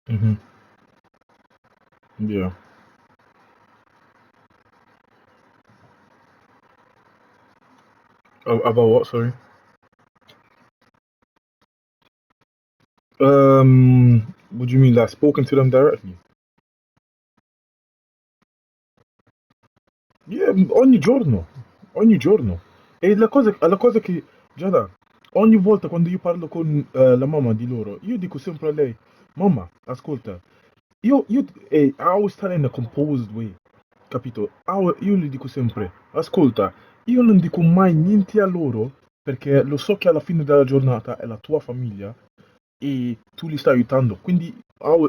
Mhm. Yeah. About what? Sorry. What do you mean? Like spoken to them directly? Yeah, ogni giorno, ogni giorno. E la cosa che, Giada, ogni volta quando io parlo con la mamma di loro, io dico sempre a lei, mamma, ascolta, I always tell in a composed way, capito? Io le dico sempre, ascolta, io non dico mai niente a loro perché lo so che alla fine della giornata è la tua famiglia e tu li stai aiutando. Quindi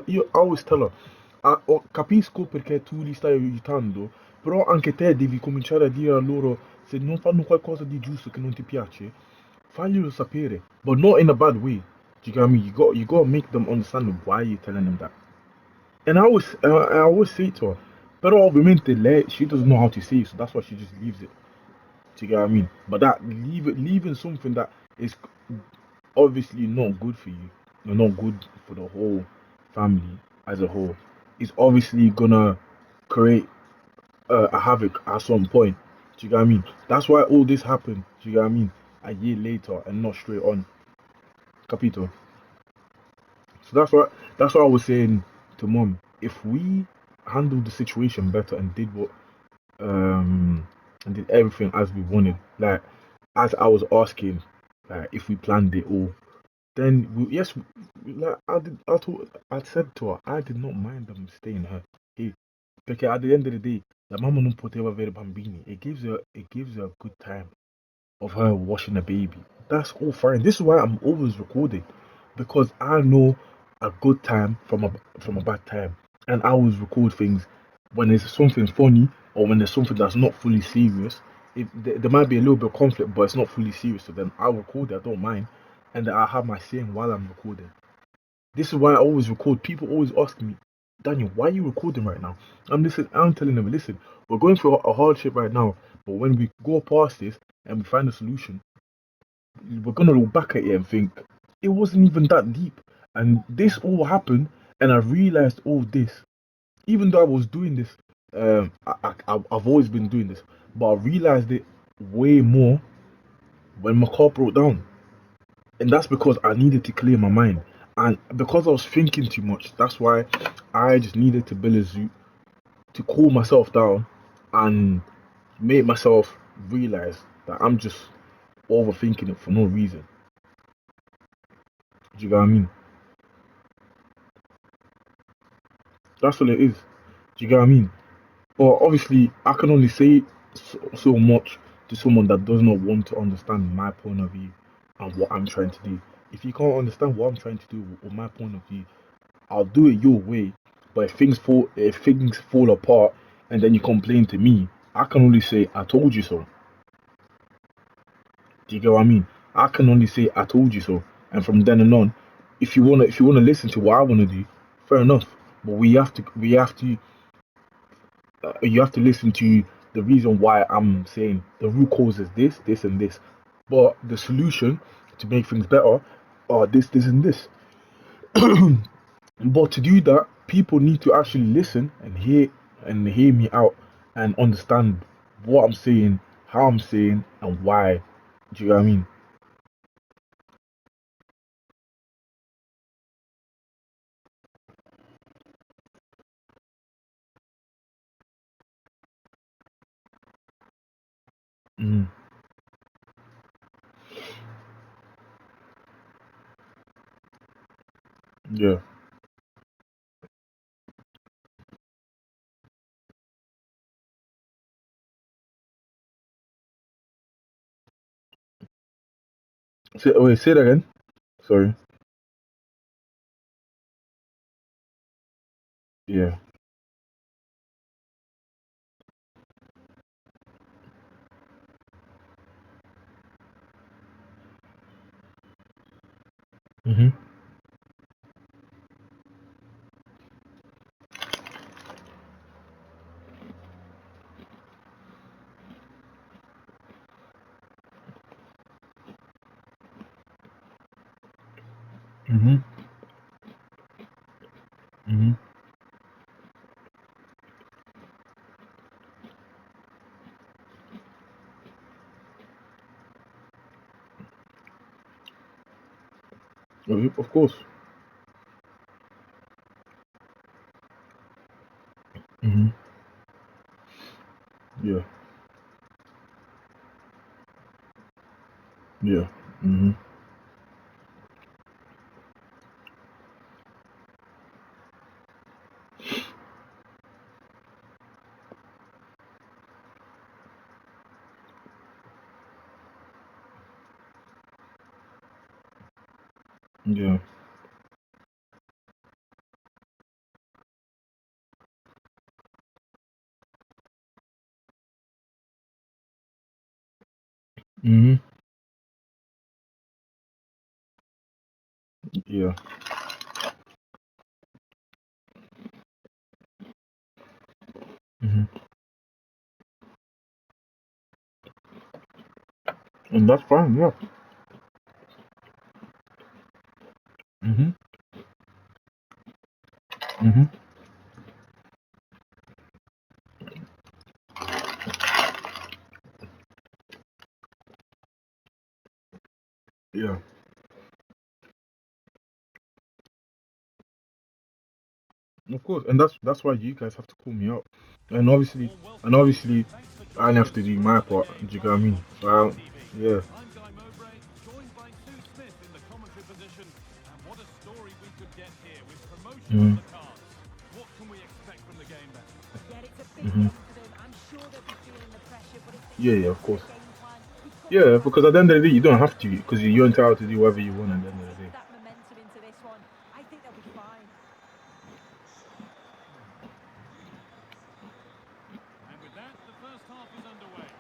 io always tell her, capisco perché tu li stai aiutando, però anche te devi cominciare a dire a loro se non fanno qualcosa di giusto che non ti piace, faglielo sapere, but not in a bad way. Do you get what I mean? You got to make them understand why you're telling them that. And I always say to her, pero ovviamente lei, she doesn't know how to say it, so that's why she just leaves it. Do you get what I mean? But leaving something that is obviously not good for you, not good for the whole family as a whole, is obviously gonna create a havoc at some point. Do you get what I mean? That's why all this happened. Do you get what I mean? A year later and not straight on. Capito? So that's what I was saying to mom. If we handled the situation better and did what and did everything as we wanted, like as I was asking, like if we planned it all, then yes, like I said to her, I did not mind them staying her. Hey, because at the end of the day, the mama non poteva avere bambini. It gives her a good time of her washing a baby. That's all fine. This is why I'm always recording because I know a good time from a bad time, and I always record things when there's something funny or when there's something that's not fully serious. There might be a little bit of conflict, but it's not fully serious. So then I'll record it. I don't mind, and I have my saying while I'm recording. This is why I always record. People always ask me, Daniel, why are you recording right now? I'm telling them, listen, we're going through a hardship right now, but when we go past this and we find a solution, we're gonna look back at it and think it wasn't even that deep. And this all happened, and I realized all this. Even though I was doing this, I've always been doing this, but I realized it way more when my car broke down. And that's because I needed to clear my mind. And because I was thinking too much, that's why I just needed to build a zoo to cool myself down and make myself realize that I'm just overthinking it for no reason. Do you get what I mean? That's what it is. Do you get what I mean? But obviously, I can only say so much to someone that does not want to understand my point of view and what I'm trying to do. If you can't understand what I'm trying to do or my point of view, I'll do it your way. But if things fall apart and then you complain to me, I can only say I told you so. Do you get what I mean? I can only say I told you so. And from then and on, if you wanna listen to what I wanna do, fair enough. But you have to listen to the reason why I'm saying the root cause is this, this, and this. But the solution to make things better are this, this, and this. But to do that, people need to actually listen and hear me out and understand what I'm saying, how I'm saying, and why. Do you know what I mean? Mm, yeah. Say that again. Sorry. Yeah. Mhm. Mhm. Mm-hmm. Of course. Mm-hmm. Yeah. Yeah. Mm-hmm. Yeah. Mm-hmm. Yeah. Mm-hmm. And that's fine. Yeah. Mm-hmm. Mm-hmm. Yeah. Of course. And that's why you guys have to call me out. And obviously, I have to do my part. Do you get what I mean? So yeah. I'm Guy Mowbray, joined by Sue Smith in the commentary position. And what a story we could get here with promotion on Mm-hmm. the cards. What can we expect from the game then? Yeah, it's a big Mm-hmm. game for them. I'm sure they'll be feeling the pressure, but if they Yeah. Yeah. stick Of to course. their game plan, we've got to Yeah. back Because at them. the end of They've the day, you got don't to have to, play because well. you're entitled to do And whatever if you they want at the start end to of the take day. that momentum into this one, I think they'll be fine. And with that, the first half is underway.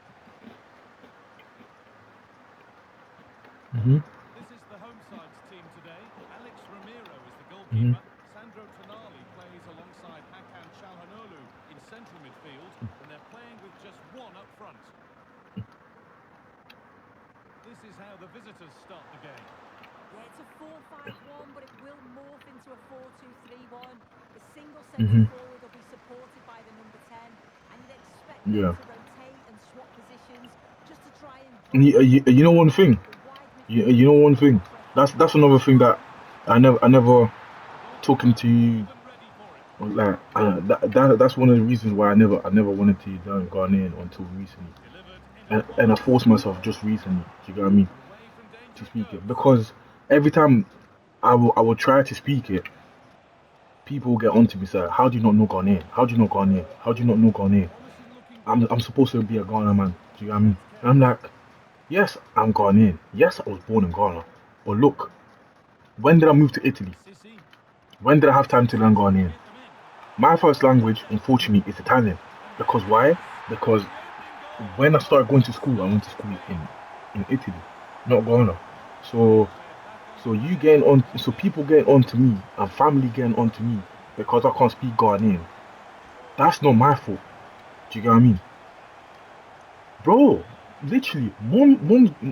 Mm-hmm. This is the home side's team today. Alex Ramiro is the Mm-hmm. goalkeeper. Sandro Tonali plays alongside Hakan Çalhanoğlu in central midfield, and they're playing with just one up front. This is how the visitors start the game. Yeah, it's a 4-5-1, but it will morph into a 4-2-3-1. The single centre Mm-hmm. forward will be supported by the number 10, and you'd expect them Yeah. to rotate and swap positions just to try and And break up the you know one pressure. thing. The wide You know midfielders one will thing. offer a threat That's from another time thing to that time. I never The talking goalkeeper to more you than ready for it. like that's one of the reasons why I never wanted to learn Ghanaian until recently, Delivered into the and I box. forced myself just recently. Do you get what I mean? And away from danger To it speak it goes. because every time I will try to speak it, people will get onto me say, "How do you not know Ghanaian? How do you know Ghanaian? How do you not know Ghanaian? Promising looking ball. I'm supposed to be a Ghana man." Do you get what I mean? That's And I'm careless. like, yes, I'm Ghanaian. Yes, I was born in Ghana, but look, when did I move to Italy? Sissy. When did I have This time is to learn trying to Ghanaian? get them in. My first language, Deflected. unfortunately, is Italian. And there Because it why? is. Because The opening goal. when I started going to It's school, I not went to just school big. in Italy, not Ghana. And So we're back so you underway. getting on, so 1-0. people getting on to me and family getting on to me because I can't speak Ghanaian. That's not my fault. Do you get what I mean, bro? Literally,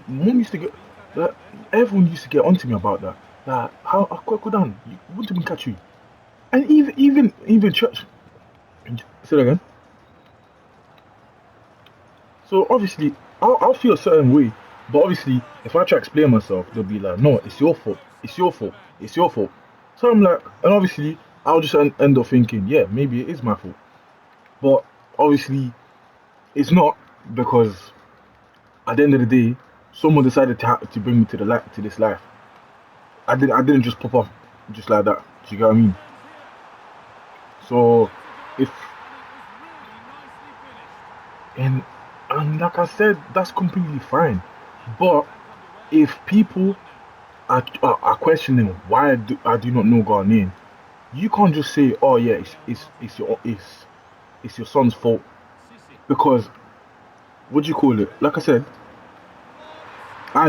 mom used to It's get been cut that. out. There's the ball. Everyone used to get on to me about that. That how I could go down. You want to catch you, and even church. Say that again. So obviously, I'll feel a certain way, but obviously, if I try to explain myself, they'll be like, "No, it's your Too fault. close It's for your the fault. match. It's your fault." So I'm like, and obviously, I'll just end up thinking, "Yeah, maybe it is my fault," but obviously, it's not because at the end of the day, someone Sissy. decided to bring me to the light to this life. I didn't just pop off just like that. Do you get what I Chance mean? ends here. So That's a if goal, and it was really nicely finished. and and like I said, that's completely fine. And we're But back underway. if It's 1-1 people now. are questioning why I do not know Ghanaian, you can't just say, "Oh yeah, They are knocking it's it your in. it's your son's fault," Sissy. because what do you call it? Like I said, Blocked. I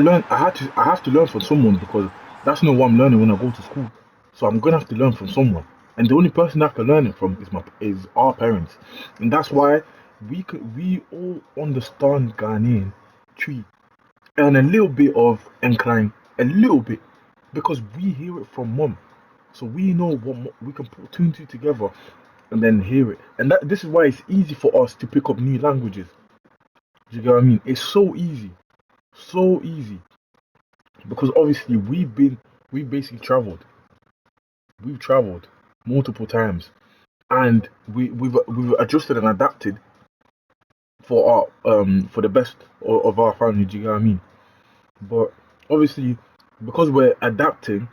have to learn from someone because that's not what I'm learning when I go to school. So I'm gonna have to learn from someone, and the only person that I can learn it from is our parents, and that's why we all understand Ghanaian tree and a little bit of incline, a little bit, because we hear it from mom. So we know we can put two and two together and then hear it. And this is why it's easy for us to pick up new languages. Do you get what I mean? It's so easy because obviously we've basically we've traveled multiple times, and we've adjusted and adapted for for the best of our family. Do you get what I mean? But obviously, because we're adapting,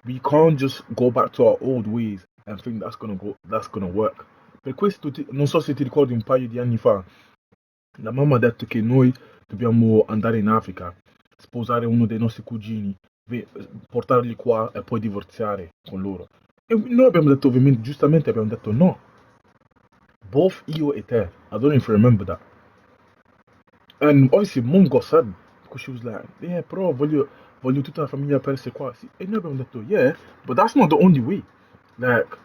we can't just go back to our old ways and think that's gonna work. Per questo non so se ti ricordi un paio di anni fa, la mamma ha detto che noi dobbiamo andare in Africa, sposare uno dei nostri cugini, portarli qua e poi divorziare con loro. E noi abbiamo detto, ovviamente, giustamente abbiamo detto no. Both io e te. I don't even remember that. And obviously mom got sad because she was like, yeah, però voglio tutta la famiglia per essere qua. Sì, e noi abbiamo detto, yeah, but that's not the only way. Like,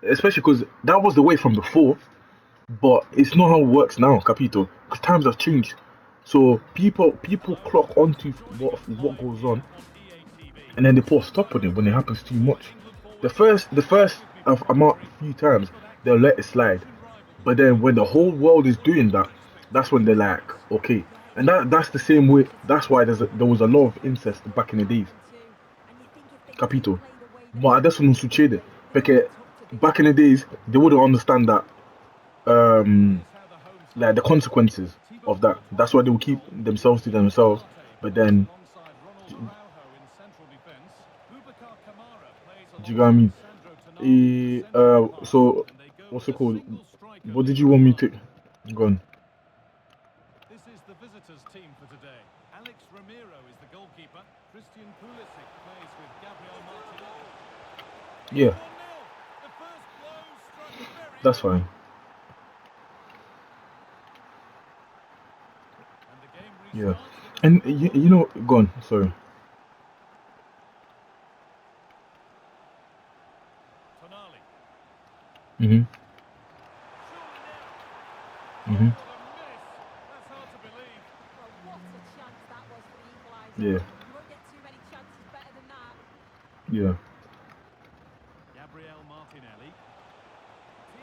especially because that was the way from before, but it's not how it works now, capito? Because times have changed. So people clock onto what goes on, and then they put a stop on it when it happens too much. The first of amount few times they'll let it slide, but then when the whole world is doing that, that's when they're like, okay. And that's the same way. That's why there was a lot of incest back in the days, capito? But adesso non succede perché back in the days they wouldn't understand that like the consequences of that. That's why they will keep themselves to themselves. But then, do you get what I mean? So what's it called? What did you want me to go on? This is the visitors' team for today. Alex Ramiro is the goalkeeper. Christian Pulisic plays with Gabriel Martinelli. Yeah, 1-0. The first blow struck very that's early. fine. And the game Yeah, restarts with a and score. you know, go on. Sorry. Tonali. Mhm. Surely now. Oh, Mhm. what a miss. That's hard to believe. Well, what a chance that was for the equaliser. Yeah. You won't get too many chances better than that. Yeah. Gabriel Martinelli.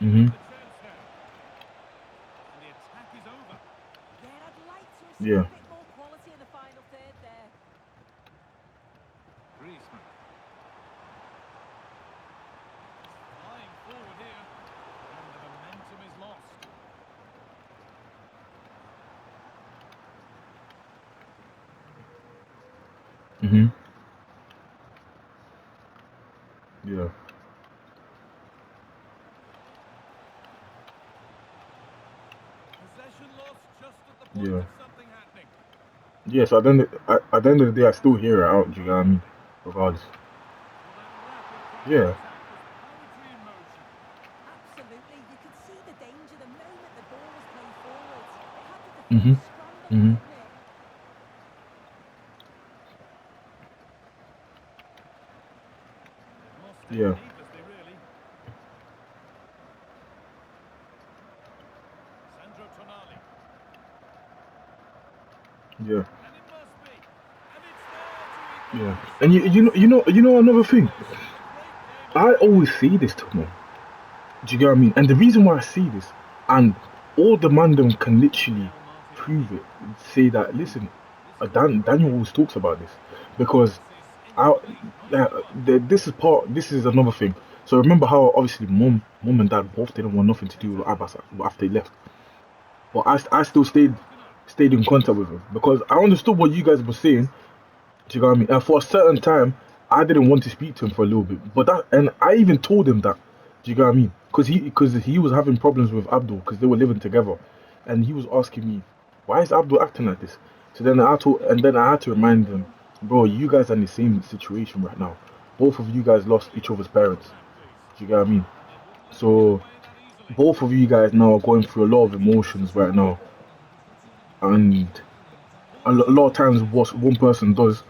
Team have Mhm. the chance now. And the attack is over. Yeah, I'd like to have seen Yeah. a bit more quality in the final third there. Griezmann. Flying forward here. And the momentum is lost. Mhm. Yeah. Possession lost just at the point Yeah. of something happening. Yes. At the end of the day, I still hear it out. Do you get what I mean? Regardless. Well, that rapid Yeah. counter-attack was poetry in motion. Absolutely. You could see the danger the moment the ball was played forward. It had the defence Mhm. scrambling, Mhm. didn't it? They've lost it Yeah. needlessly, really. Sandro Tonali. Yeah. And it must be. And it's there to Yeah. equalise. And you know another thing. This is a great game I already. always say this to me. Do you get what I mean? And the reason why I say this, and all the mandem can literally Gabriel Martinelli. prove it, say that, listen, This could be Daniel threatening. always talks about this because This is I, into the lead. Nice work. this is another thing. So remember how obviously mom and dad both didn't want nothing to do with Abbas after he left, but I still Passes stayed broken up. stayed in contact with him because I understood what you guys were saying. Do you know what I mean? And for a certain time, I didn't want to speak to him for a little bit. But and I even told him that. Do you know what I mean? Because he was having problems with Abdul because they were living together, and he was asking me, why is Abdul acting like this? So then I had to remind him, bro, you guys are in the same situation right now. Both of you guys lost each other's Brilliant parents. from that piece. Do you get what I mean? And they wouldn't let it get So away that easily. both of you guys now are going through a lot of emotions right now, and a lot of Pulisic times plays what it one on. person does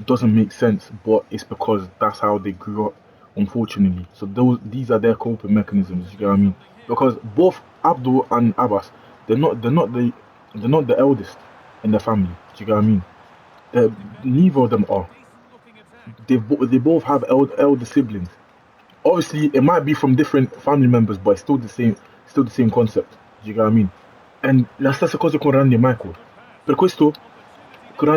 doesn't make sense, but it's because that's how they grew up, unfortunately. So these are their coping Trying mechanisms. to You get do what I mean? something here. Because both Abdul and Abbas, they're not the eldest in the family. Do you get what I mean? Well Neither of defended. them are. Decent looking attack. They both have elder siblings. Obviously, it might be from different family members, but it's still the same concept. Do you get what I mean? And la stessa cosa con Randy e Michael. Per questo, con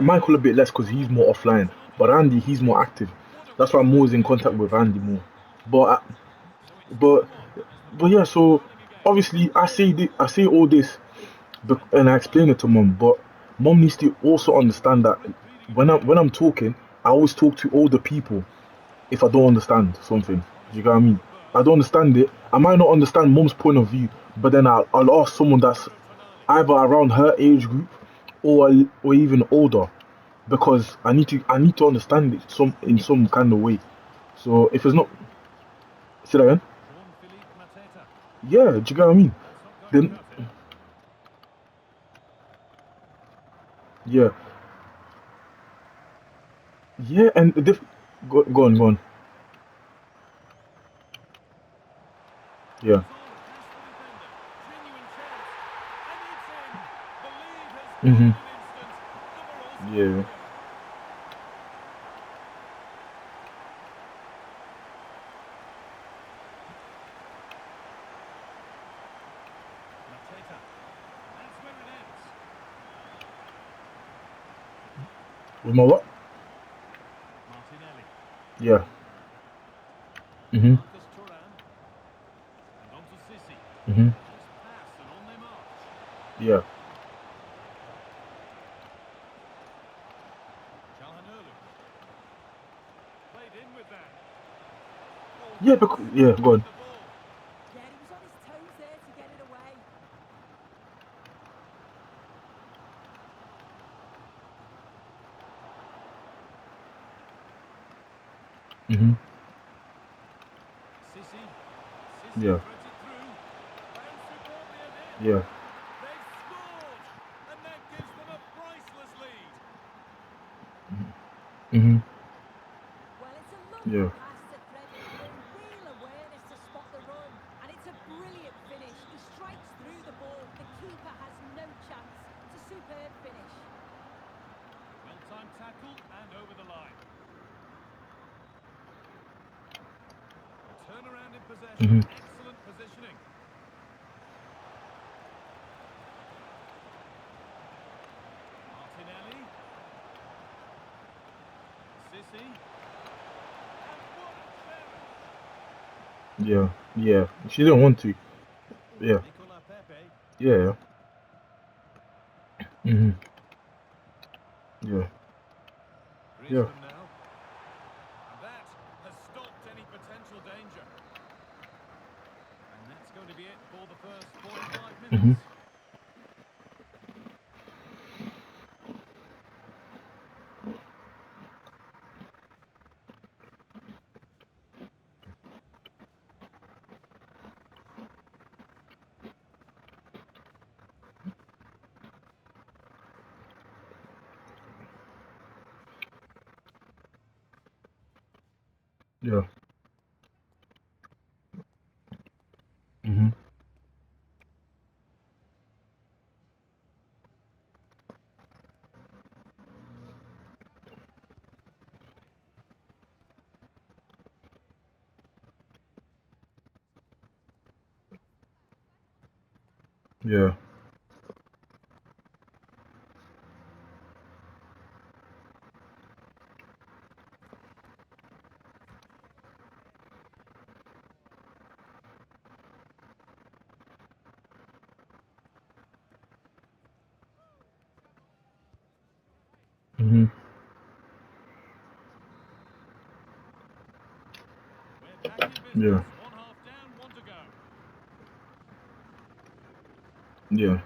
Michael a bit less because he's more offline, but Randy, he's more active. That's why I'm always in contact with Randy more. But, but, but yeah. So obviously, I say all this, and I explain it to mom. But mom needs to also understand that when I'm talking, I always talk to older people if I don't understand something. Do you get what I mean? I don't understand it. I might not understand mom's point of view, but then I'll ask someone that's either around her age group or even older because I need to understand it in some kind of way. So if it's not, say that again. Jean-Philippe Mateta. Yeah, do you get what I mean? That's not going to Then cut it. yeah, yeah, and go on. Yeah. Goes on past the defender. Genuine chance. And it's in. The lead has gone Mhm. in an instant. The morale's Yeah. high. Mateta. That's where it ends. With my what? Martinelli. Yeah. Mhm. Marcus Thuram. And on to Sissi. Mhm. Nice pass and on they march. Yeah. Calhanoglu. Played in with that. Oh, Yeah. well Yeah. stopped Go with on. the ball. Yeah, he was on his toes there to get it away. Mhm. Sissi. Sissi Yeah. threads it through. Found superbly a bit. Yeah. They've scored! And that gives them a priceless lead. Mhm. Well, it's a lovely Yeah. pass to thread it through. Real awareness to spot the run. And it's a brilliant finish. He strikes through the ball. The keeper has no chance. It's a superb finish. Well-timed tackle and over the line. A turnaround in possession. Mhm. Excellent positioning. Martinelli. Sissi. And what a challenge! Yeah. Yeah. She didn't want to. Yeah. Nicola Pepe. Yeah. Mhm. Yeah. Yeah. Griezmann now. And that has stopped any potential danger. And that's going to be it for the first 45 Mhm. minutes. Yeah. Mhm. Yeah. Mhm. We're back in Yeah. business. One half down, one to go. Yeah. And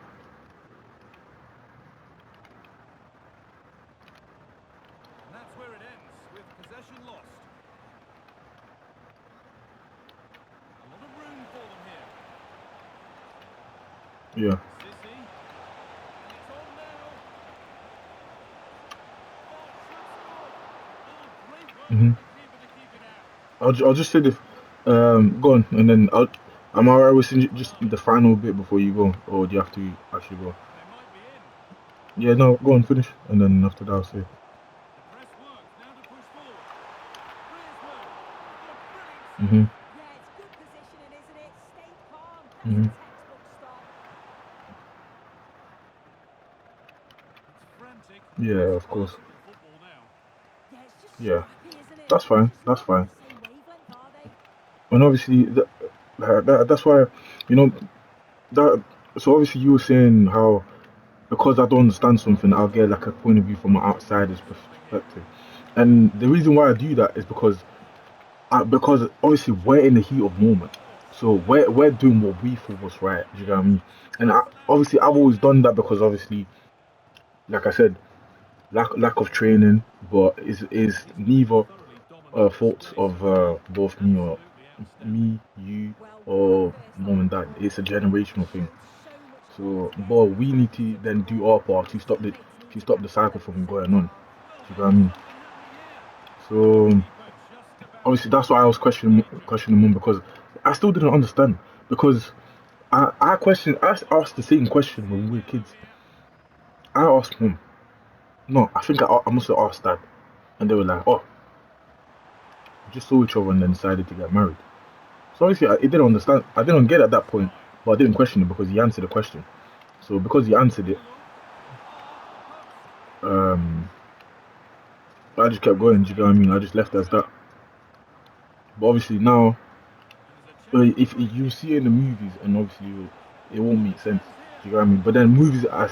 that's where it ends, with possession lost. A lot of room for them here. Yeah. Sissi. And it's on now. Oh, shoots good. Oh, great work Mhm. from the keeper to keep it out. I'll just say the go on, and then I'm alright with just Tonali. the final bit before you go, or do you have to actually go? And they might be in. Yeah, no, go on, finish, and then after that I'll say. The press works. Now to push forward. Griezmann. Mhm. Yeah, it's good positioning, isn't it? Stay calm. That's Mhm. a textbook stop. It's frantic. Yeah, It's of course. farcical football now. Yeah, it's just Yeah, scrappy, isn't it? that's They're fine. just That's not on fine. the same wavelength, are they? And obviously, that's why, you know, that. So obviously, you were saying how because I don't understand something, I'll get like a point of view from an outsider's perspective. And the reason why I do that is because obviously we're in the heat of moment, so we're doing what we thought was right. Do you know what I mean? And obviously, I've always done that because obviously, like I said, lack of training, but is He's neither thoroughly dominated fault space. of both Absolutely outstanding. me, you, Well, great or first mom half and dad. It's a performance, Jack. They generational thing. showed so much So, quality there, but and it's we time need for to City then to do build. our part His teammates need to to stop the catch up cycle at the from same going on. time. Do you know what I Could be mean? something happening here. The So keeper just about obviously got that's why I away was with no danger. questioning mom because I still didn't understand because I asked the same question when we were Danilo kids. here. I asked mom. No, I think I must have asked dad, and they were like, "Oh, we just saw each other and then decided to get married." So obviously I didn't understand. I didn't get it at that point, Offside. but I didn't question it because he answered the question. So because he answered it, Danilo. Off the post. um, I just kept Great going. Do you know what I save. mean? I just left it as that. But obviously now, And there's a chance of a if free you kick. see it in the movies, and obviously it won't make sense. Chance here. Do you know what I mean? But then movies are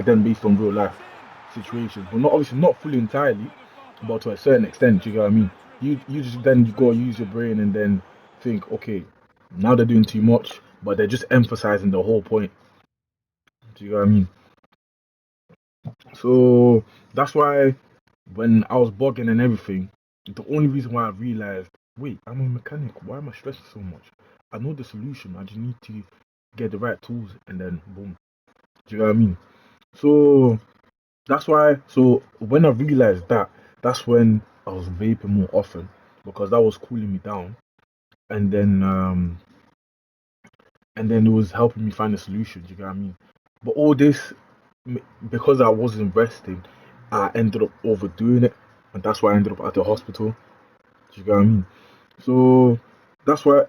then based on real life It's in. Shot situations, but not taken. obviously not fully Just a entirely, bit of buffer. but to a certain It's extent. Do you just know a what I mean? matter of You keeping just then you gotta concentration use your now. brain and then think, okay, now they're doing too much, but they're just emphasizing the whole point. Do you know what I mean? So that's why when I was bugging and everything, the only reason why I realized, wait, I'm a mechanic. Why am I stressing so much? I know the solution. I just need to get the right tools and then boom. Do you know what I mean? So that's why. So when I realized that, that's when I was vaping more often because that was cooling me down, and then it was helping me find a solution. Do you know what I mean? But all this, because I wasn't resting, I ended up overdoing it, and that's why I ended up at the hospital. Do you get what I mean? So that's why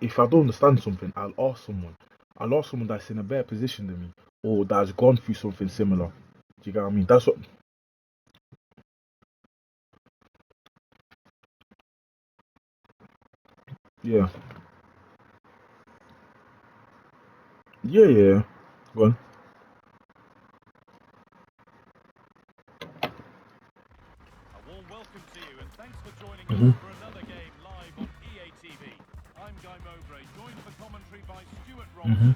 if I don't understand something, I'll ask someone. I'll ask someone that's in a better position than me or that's gone through something similar. Do you get what I mean? That's what. Yeah, yeah. Go on. A warm welcome to you and thanks for joining us Hmm. for another game live on EA TV. I'm Guy Mowbray, joined for commentary by Stuart Hmm. Robson.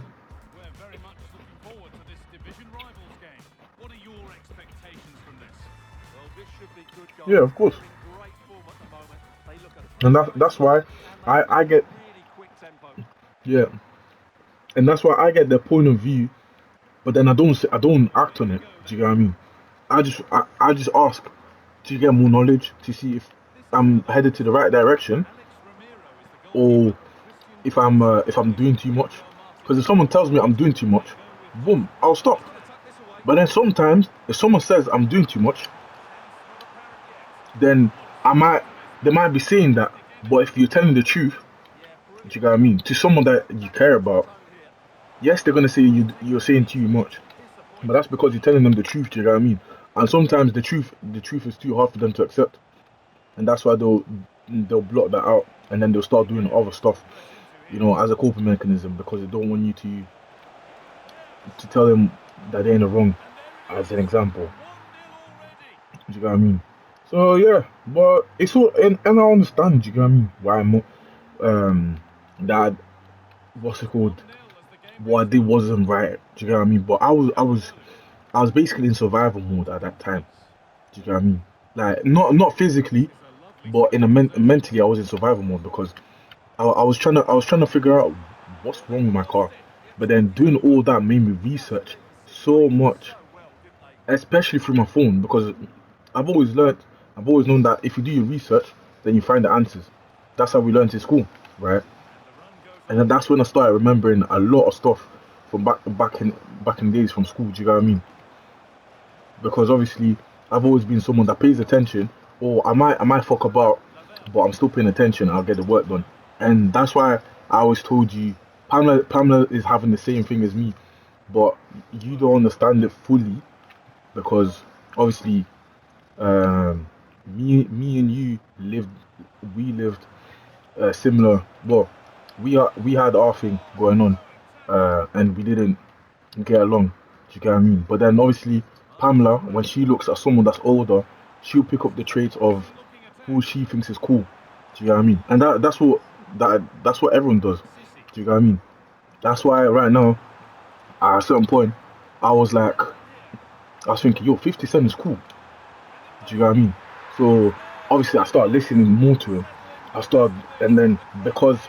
We're very much looking forward to this division rivals game. What are your expectations from this? Well, this should be good, Yeah, guys. of course. They're in great form at the moment. They look a And threat going that's why forward, and they I play at get a really quick tempo. yeah, and that's why I get their point of view, but then I don't And act here on we it. go Do then. you get what I mean? I just ask to get more knowledge to see if This is how I'm they headed want to to the right play. direction Alex Ramiro is the or goalkeeper. Christian Pulisic if I'm plays doing with too much. Gabriel Because if Martinelli. someone tells me I'm doing too much, They go with boom, John. I'll stop. He's going to tuck this away. But then sometimes if someone says I'm doing too much, Chance not apparent yet. then I Pulisic might tries to they play might it be saying that. fantastic But effort. if you're telling the truth, Yeah, do you brilliant get what I mean? stop. To someone that you That care sets the about, tone here. yes, they're gonna say He's you're taken the saying lead, too but much. But disappointed. that's because you're telling them the truth. Do you get what I mean? And sometimes the truth is too hard for them to accept, and that's why they'll block that out, and then they'll start doing Again, other stuff, to press into you here. know, as a coping mechanism because they don't want you to tell them that they're in the wrong, And there it as is. an example. 1-0 already. Do you get what I mean? So yeah, but it's all and I understand. Do you get what I mean? Why I'm that what's it called? 1-0 as the game What I did restarts. wasn't right. Do you get what I mean? But I was basically in survival mode at that time. Continues. Do you get what I mean? Like not This physically, is a lovely but set in a piece. mentally, I was in survival mode because I was trying to figure out what's wrong with my car. Lost it. But then doing all that made me research so much, So well, didn't they? especially through my phone because I've always learned, I've always known that if you do your research, then you find the answers. That's how we learned in school, right? And the run goes And then on. that's when I started remembering a lot of stuff from back in days from school. Do you know what I mean? Because obviously I've always been someone that pays attention, or I might fuck about, but I'm still paying attention. I'll get the work done, and that's why I always told you, Pamela is having the same thing as me, but you don't understand it fully because obviously, um, me and you lived similar. Well, we had our thing going on, and we didn't get along. Do you get what I mean? But then obviously, Pamela, when she looks at someone that's older, she'll pick up the traits of who she thinks is cool. Do you get what I mean? And that's what everyone does. Do you get what I mean? That's why right now, at a certain point, I was like, I was thinking, yo, 50 Cent is cool. Do you know what I mean? So obviously I started listening more to him. And then because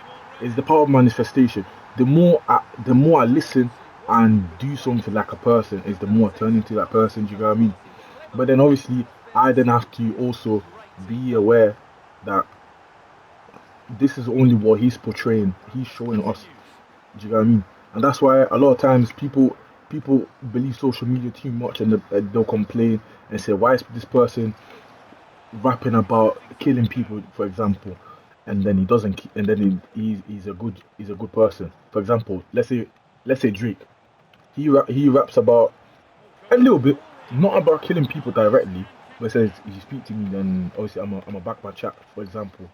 it's the power of manifestation. The more I listen and do something like a person, is the more I turn into that person. Do you know what I mean? But then obviously I then have to also be aware that this is only what he's portraying. He's showing us. Do you know what I mean? And that's why a lot of times people believe social media too much and they'll complain and say, why is this person rapping about killing people, for example, and then he doesn't, and then he's a good person. For example, let's say Drake, he raps about a little bit, not about killing people directly, but says if you speak to me, then obviously I'm a back my chat, for example,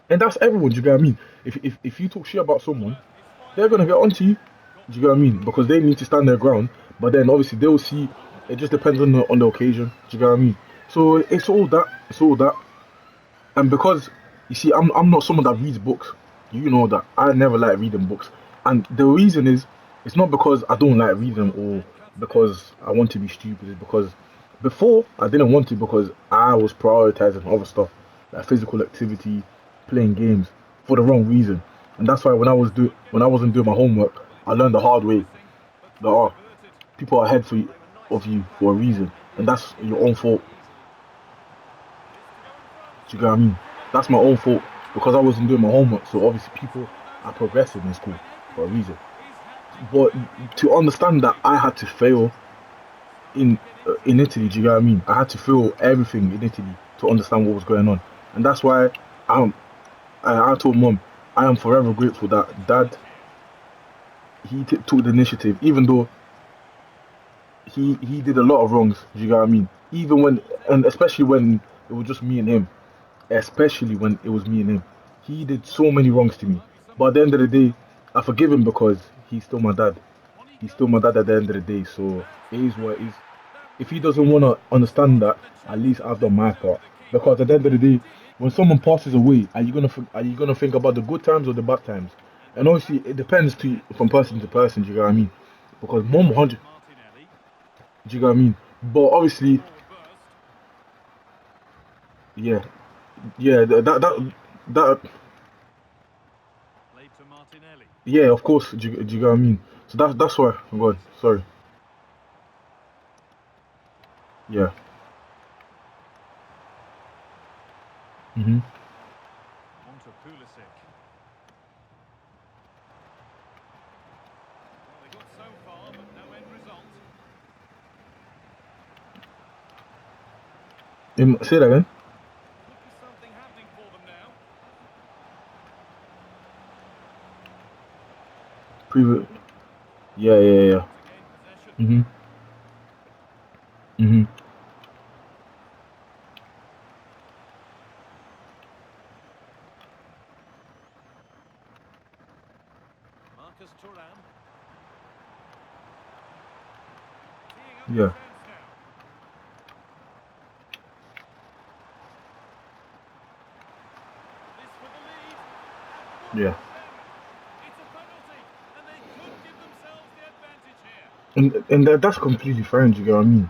and that's everyone. Do you get what I mean? If you talk shit about someone, they're gonna get onto you. Do you get what I mean? Because they need to stand their ground, but then obviously they'll see. It just depends on the occasion. Do you get what I mean? So it's all that. It's all that. And because you see, I'm not someone that reads books. You know that I never like reading books, and the reason is it's not because I don't like reading or because I want to be stupid. It's because before I didn't want to because I was prioritizing other stuff like physical activity, playing games for the wrong reason, and that's why when I wasn't doing my homework, I learned the hard way that people are ahead of you for a reason, and that's your own fault. Do you get what I mean? That's my own fault because I wasn't doing my homework. So obviously people are progressing in school for a reason. But to understand that I had to fail in Italy, do you get what I mean? I had to fail everything in Italy to understand what was going on, and that's why I'm. I told mom I am forever grateful that dad took the initiative, even though he did a lot of wrongs. Do you get what I mean? Even when and especially when it was just me and him, especially when it was me and him. He did so many wrongs to me. But at the end of the day, I forgive him because he's still my dad. He's still my dad at the end of the day. So it is what it is. If he doesn't want to understand that, at least I've done my part. Because at the end of the day, when someone passes away, are you gonna think about the good times or the bad times? And obviously, it depends from person to person. Do you get what I mean? Because mom 100. Martinelli. Do you get what I mean? But obviously, yeah, yeah, that Played to Martinelli. yeah, of course. Do you get what I mean? So that's why. I'm going. Sorry. Yeah. Mhm. On to Pulisic. Well, they got so far, but no end result. Say that again. Could be something happening for them now. Previous. Yeah, yeah, yeah. To gain possession. Mhm. Mhm. Marcus Thuram. Teeing up Yeah. defence now. This for the lead. And what Yeah. about them? It's a penalty, and they could give themselves the advantage here. And that's completely fine. Do you get what I mean?